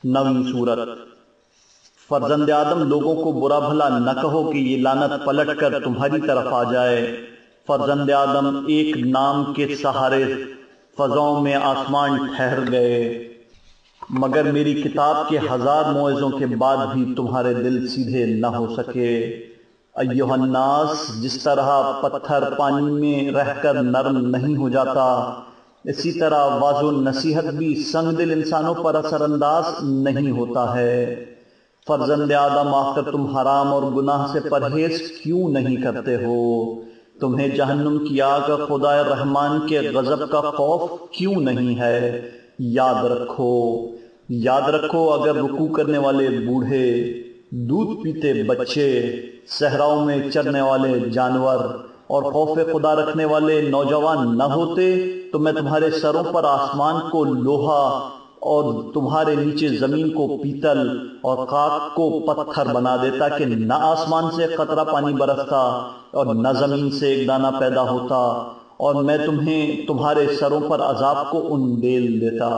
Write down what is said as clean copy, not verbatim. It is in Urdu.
نویں سورت۔ فرزند آدم لوگوں کو برا بھلا نہ کہو کہ یہ لعنت پلٹ کر تمہاری طرف آ جائے۔ فرزند آدم ایک نام کے سہارے فضاؤں میں آسمان ٹھہر گئے، مگر میری کتاب کے 1000 موعظوں کے بعد بھی تمہارے دل سیدھے نہ ہو سکے۔ ایھا الناس، جس طرح پتھر پانی میں رہ کر نرم نہیں ہو جاتا، اسی طرح واعظ و نصیحت بھی سنگ دل انسانوں پر اثر انداز نہیں ہوتا ہے۔ فرزند آدم، آخر تم حرام اور گناہ سے پرہیز کیوں نہیں کرتے ہو؟ تمہیں جہنم کی آگ اور خدائے رحمان کے غضب کا خوف کیوں نہیں ہے؟ یاد رکھو اگر رکوع کرنے والے بوڑھے، دودھ پیتے بچے، صحراؤں میں چرنے والے جانور اور خوف خدا رکھنے والے نوجوان نہ ہوتے تو میں تمہارے سروں پر آسمان کو لوہا اور تمہارے نیچے زمین کو پیتل اور خاک کو پتھر بنا دیتا کہ نہ آسمان سے قطرہ پانی برستا اور نہ زمین سے ایک دانہ پیدا ہوتا، اور میں تمہیں تمہارے سروں پر عذاب کو انڈیل دیتا۔